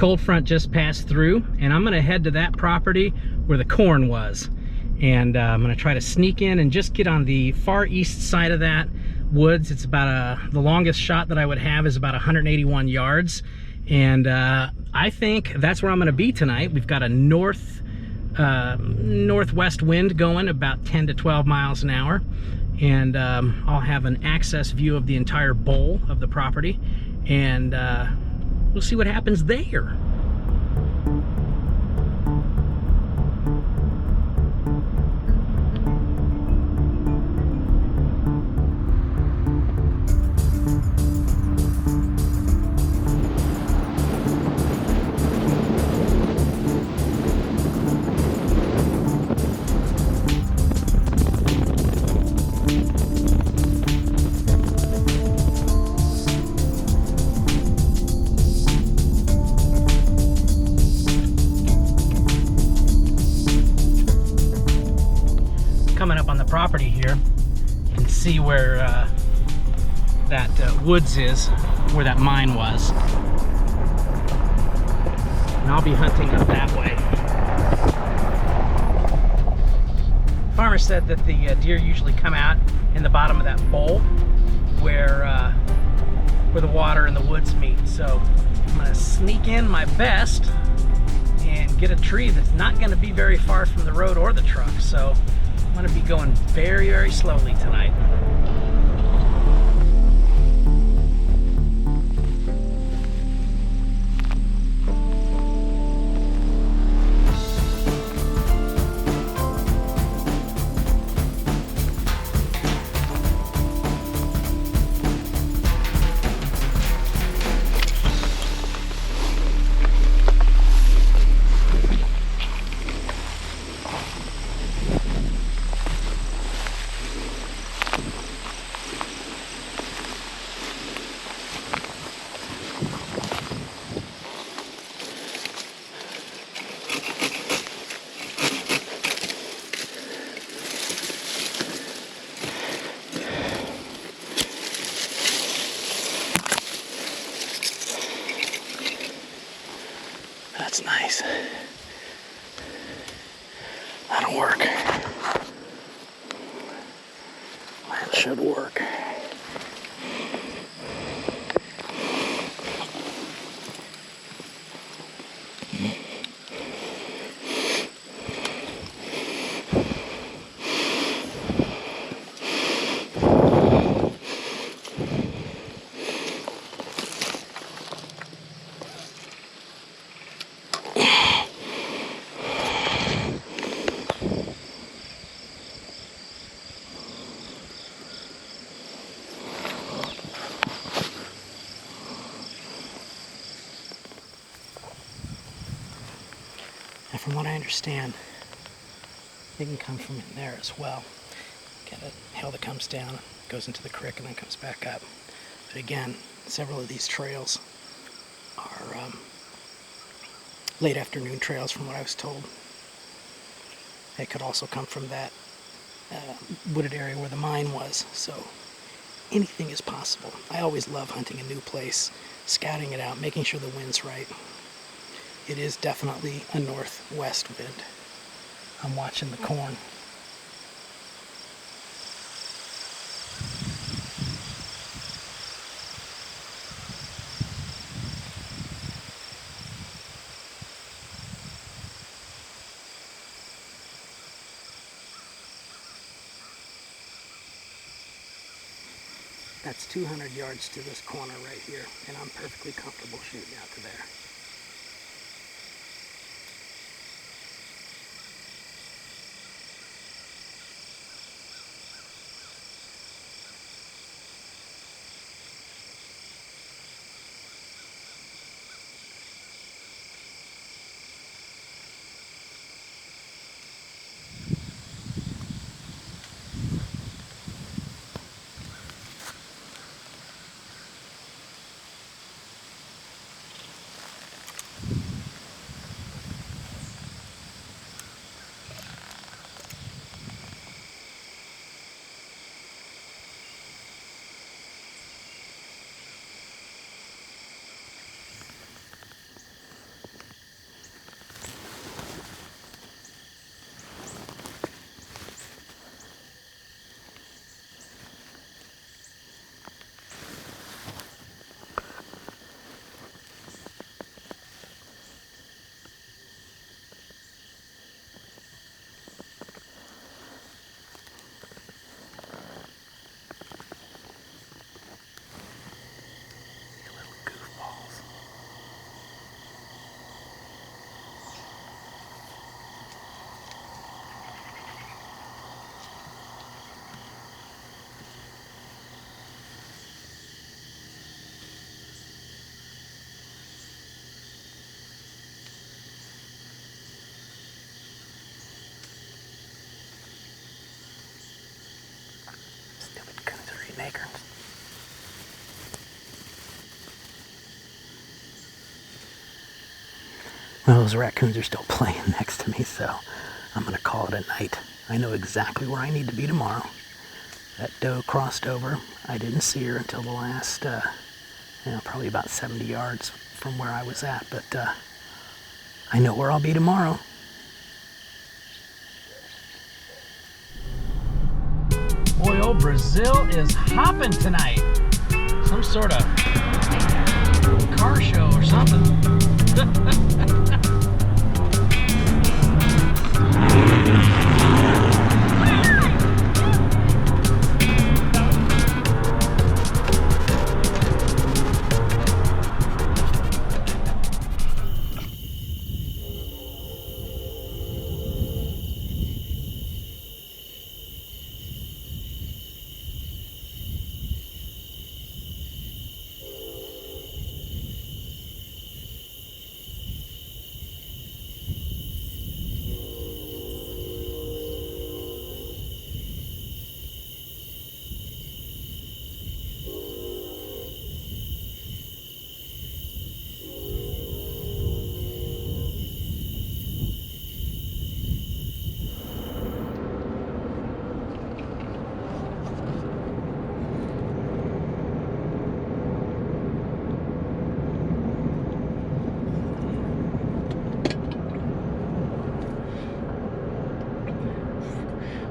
cold front just passed through, and I'm gonna head to that property where the corn was. And I'm gonna try to sneak in and just get on the far east side of that woods. It's about the longest shot that I would have is about 181 yards. And I think that's where I'm gonna be tonight. We've got a northwest wind going about 10 to 12 miles an hour. And I'll have an access view of the entire bowl of the property. And we'll see what happens there. Coming up on the property here, you can see where that woods is, where that mine was. And I'll be hunting up that way. Farmer said that the deer usually come out in the bottom of that bowl where the water and the woods meet. So I'm gonna sneak in my best and get a tree that's not gonna be very far from the road or the truck. So I'm going to be going very, very slowly tonight. That's nice. That'll work. That should work. And from what I understand, they can come from in there as well. Got a hill that comes down, goes into the creek, and then comes back up. But again, several of these trails are late afternoon trails from what I was told. They could also come from that wooded area where the mine was. So anything is possible. I always love hunting a new place, scouting it out, making sure the wind's right. It is definitely a northwest wind. I'm watching the corn. That's 200 yards to this corner right here, and I'm perfectly comfortable shooting out to there. Well, those raccoons are still playing next to me, so I'm going to call it a night. I know exactly where I need to be tomorrow. That doe crossed over. I didn't see her until the last, probably about 70 yards from where I was at, but I know where I'll be tomorrow. Boy, old Brazil is hopping tonight. Some sort of car show or something.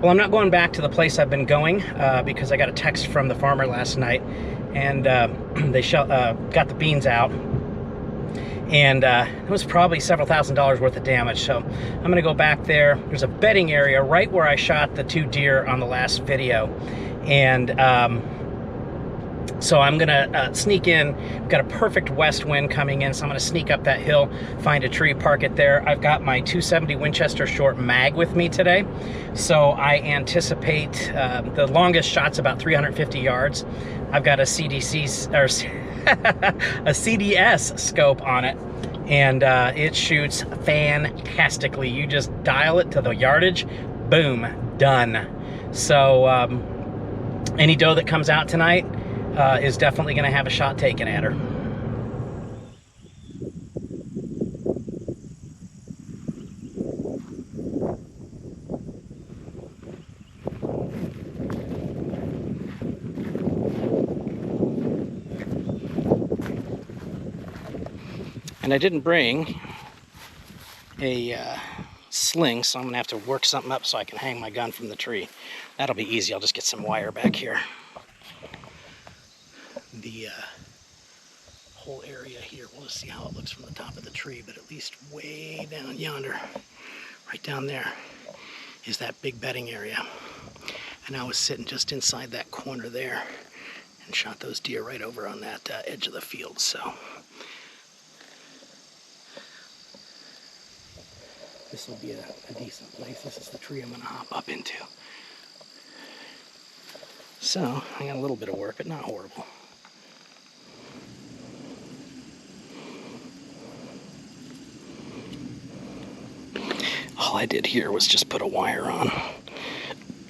Well, I'm not going back to the place I've been going because I got a text from the farmer last night, and they got the beans out, and it was probably several $1,000s worth of damage. So I'm going to go back there. There's a bedding area right where I shot the 2 deer on the last video, and so I'm gonna sneak in. We've got a perfect west wind coming in, so I'm gonna sneak up that hill, find a tree, park it there. I've got my 270 Winchester short mag with me today, so I anticipate the longest shot's about 350 yards. I've got a CDC or a CDS scope on it, and it shoots fantastically. You just dial it to the yardage, boom, done. So any doe that comes out tonight is definitely going to have a shot taken at her. And I didn't bring a sling, so I'm going to have to work something up so I can hang my gun from the tree. That'll be easy. I'll just get some wire back here. The whole area here, we'll just see how it looks from the top of the tree, but at least way down yonder, right down there, is that big bedding area. And I was sitting just inside that corner there and shot those deer right over on that edge of the field. So this will be a decent place. This is the tree I'm going to hop up into. So I got a little bit of work, but not horrible. All I did here was just put a wire on,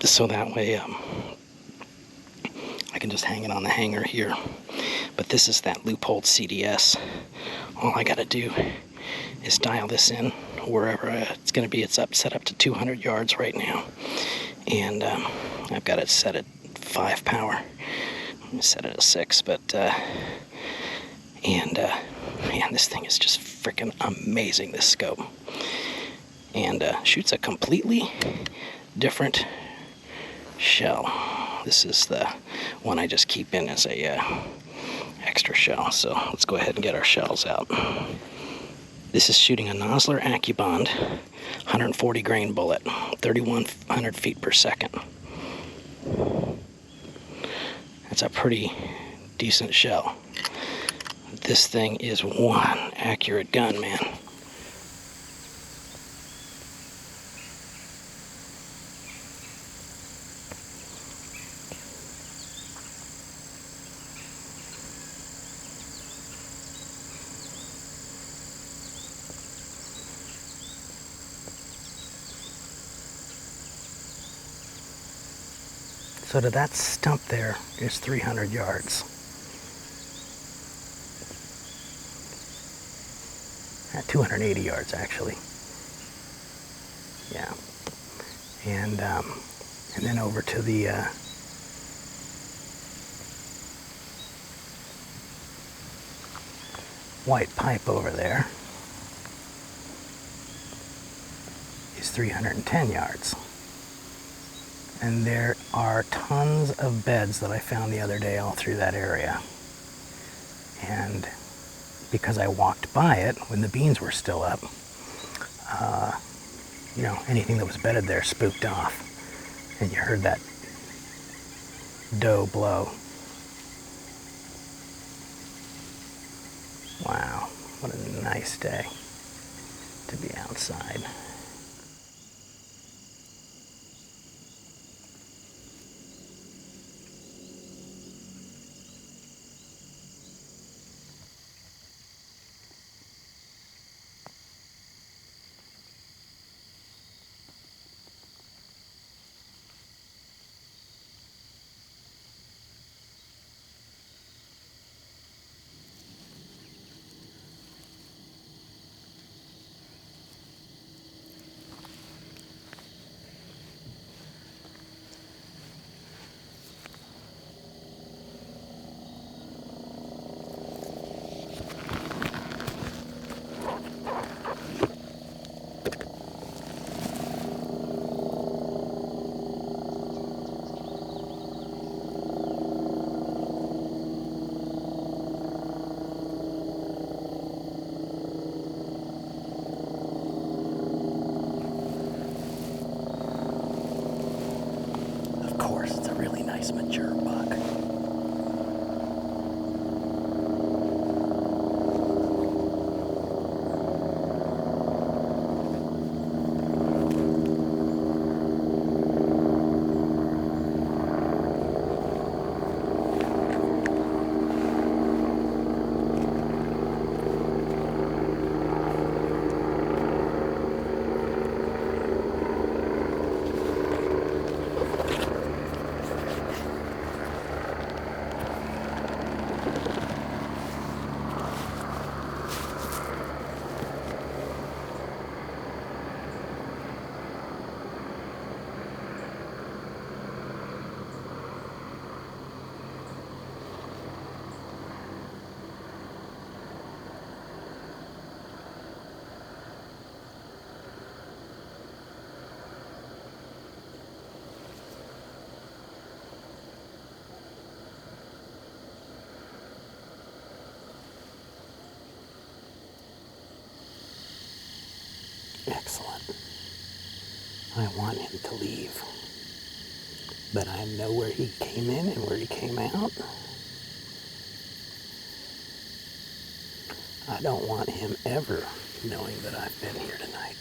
so that way I can just hang it on the hanger here. But this is that loophole CDS. All I gotta do is dial this in wherever it's gonna be. It's set up to 200 yards right now, and I've got it set at 5 power. Let me set it at 6, but man, this thing is just freaking amazing, this scope. And shoots a completely different shell. This is the one I just keep in as a extra shell. So let's go ahead and get our shells out. This is shooting a Nosler AccuBond 140 grain bullet, 3,100 feet per second. That's a pretty decent shell. This thing is one accurate gun, man. So to that stump there is 300 yards. 280 yards actually. Yeah. And then over to the white pipe over there is 310 yards. And there are tons of beds that I found the other day all through that area. And because I walked by it when the beans were still up, you know, anything that was bedded there spooked off. And you heard that doe blow. Wow, what a nice day to be outside. Of course, it's a really nice mature buck. Excellent. I want him to leave, but I know where he came in and where he came out. I don't want him ever knowing that I've been here tonight.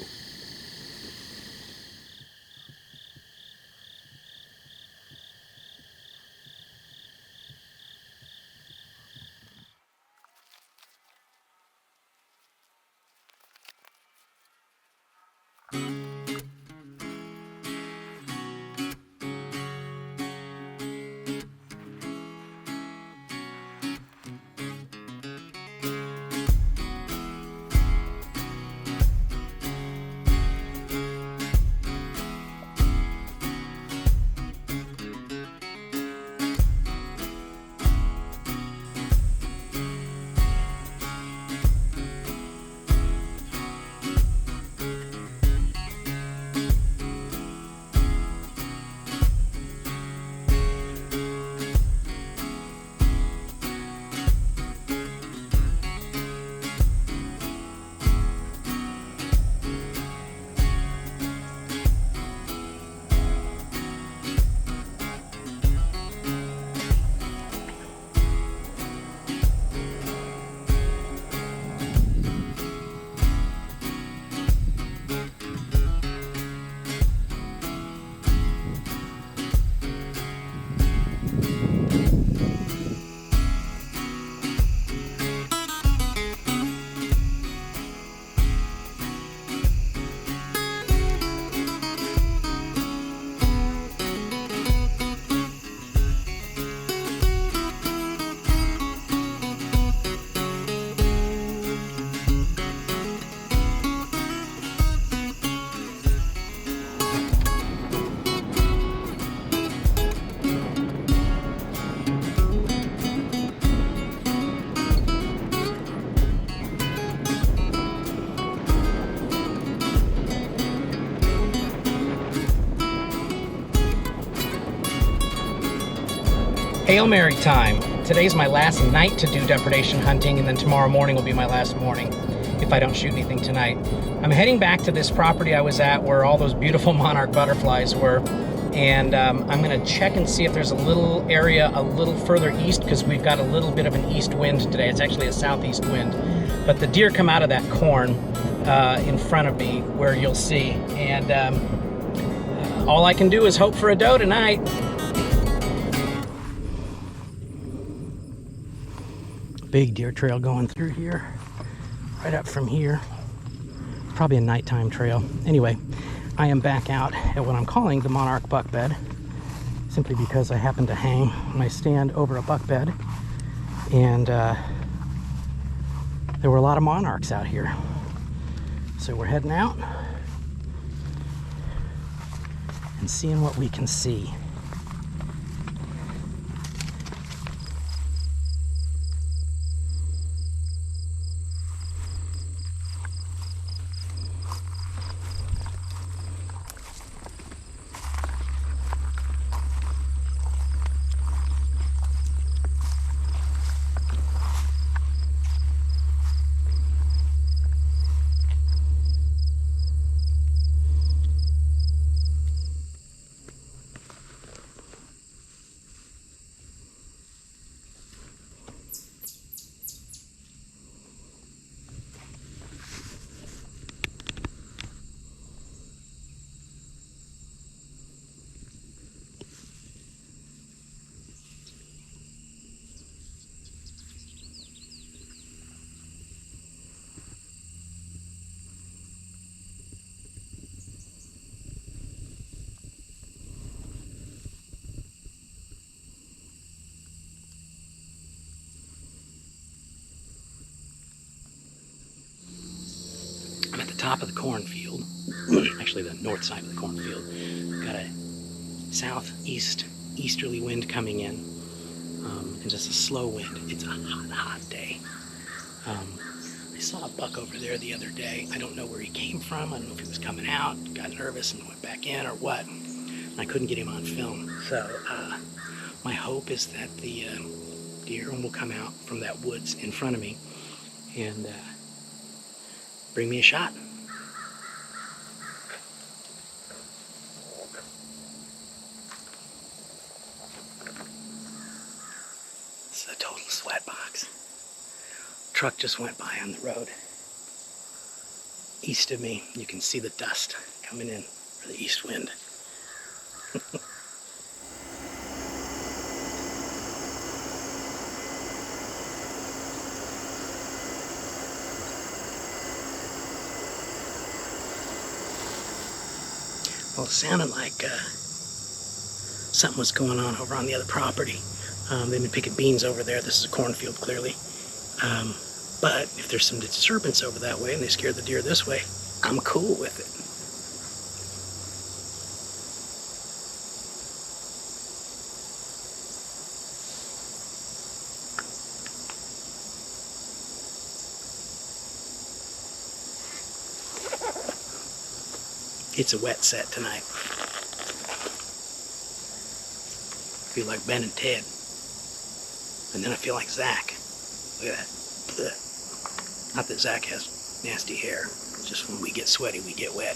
Hail Mary time. Today's my last night to do depredation hunting, and then tomorrow morning will be my last morning if I don't shoot anything tonight. I'm heading back to this property I was at where all those beautiful monarch butterflies were, and I'm gonna check and see if there's a little area a little further east, because we've got a little bit of an east wind today. It's actually a southeast wind, but the deer come out of that corn in front of me where you'll see, and all I can do is hope for a doe tonight. Big deer trail going through here, right up from here. Probably a nighttime trail. Anyway, I am back out at what I'm calling the monarch buck bed, simply because I happen to hang my stand over a buck bed, and there were a lot of monarchs out here. So we're heading out and seeing what we can see. I'm at the top of the cornfield, actually the north side of the cornfield. Got a southeast easterly wind coming in, and just a slow wind. It's a hot, hot day. I saw a buck over there the other day. I don't know where he came from. I don't know if he was coming out, got nervous and went back in or what. I couldn't get him on film. So my hope is that the deer will come out from that woods in front of me and bring me a shot. This is a total sweat box. Truck just went by on the road. East of me, you can see the dust coming in for the east wind. Well, it sounded like something was going on over on the other property. They've been picking beans over there. This is a cornfield, clearly. But if there's some disturbance over that way and they scare the deer this way, I'm cool with it. It's a wet set tonight. I feel like Ben and Ted. And then I feel like Zach. Look at that. Ugh. Not that Zach has nasty hair. Just when we get sweaty, we get wet.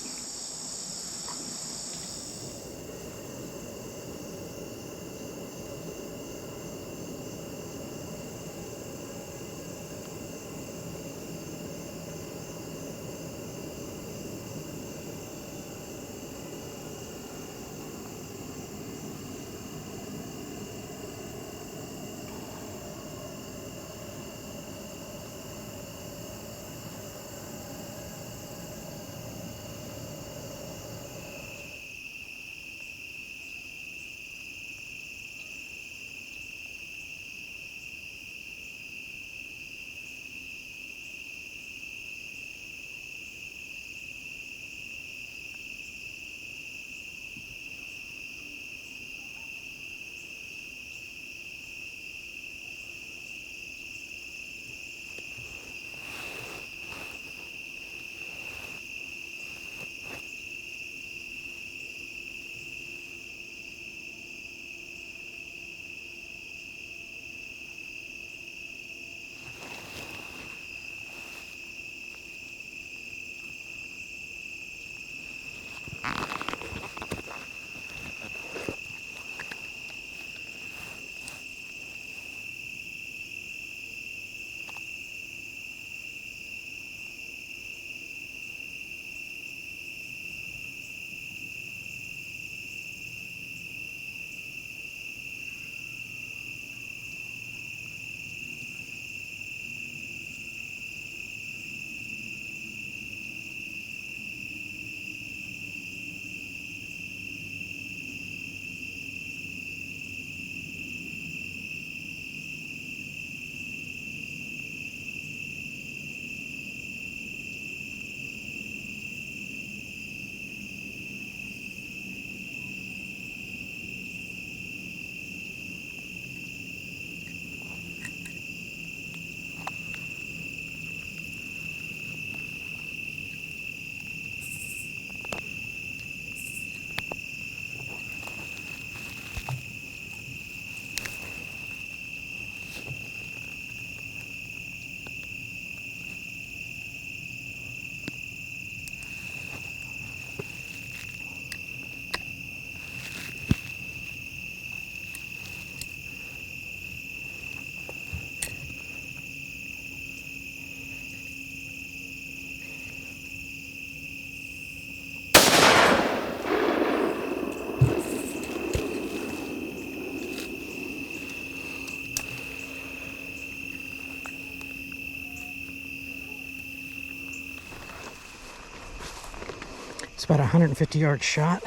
about a 150-yard shot.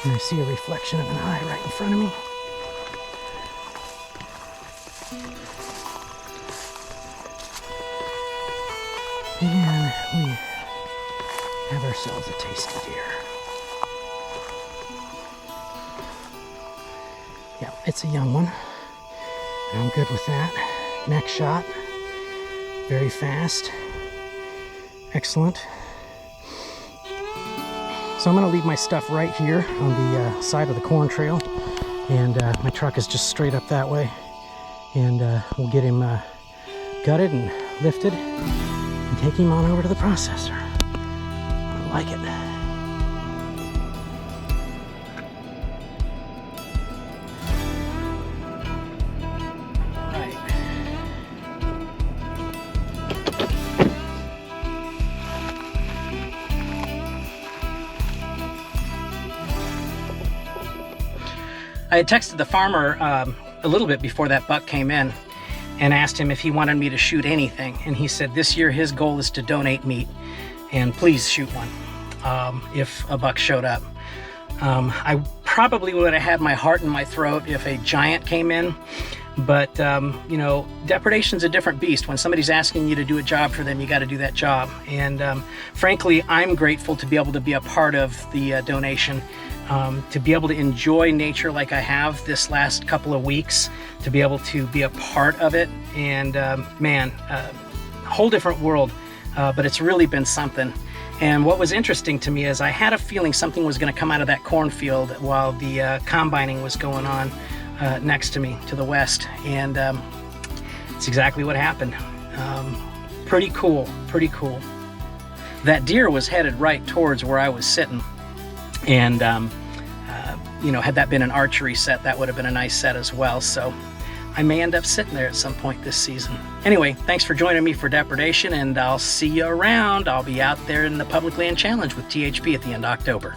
And I see a reflection of an eye right in front of me. And we have ourselves a tasty deer. Yeah, it's a young one. I'm good with that. Next shot. Very fast. Excellent. So I'm going to leave my stuff right here on the side of the corn trail. And my truck is just straight up that way. And we'll get him gutted and lifted and take him on over to the processor. I like it. I had texted the farmer a little bit before that buck came in and asked him if he wanted me to shoot anything. And he said this year his goal is to donate meat and please shoot one if a buck showed up. I probably would have had my heart in my throat if a giant came in, but you know, depredation's a different beast. When somebody's asking you to do a job for them, you got to do that job. And frankly, I'm grateful to be able to be a part of the donation. To be able to enjoy nature like I have this last couple of weeks, to be able to be a part of it, and man, a whole different world, but it's really been something. And what was interesting to me is I had a feeling something was going to come out of that cornfield while the combining was going on next to me to the west, and it's exactly what happened. Pretty cool, pretty cool. That deer was headed right towards where I was sitting, and you know, had that been an archery set, that would have been a nice set as well. So I may end up sitting there at some point this season. Anyway, thanks for joining me for Depredation, and I'll see you around. I'll be out there in the Public Land Challenge with THP at the end of October.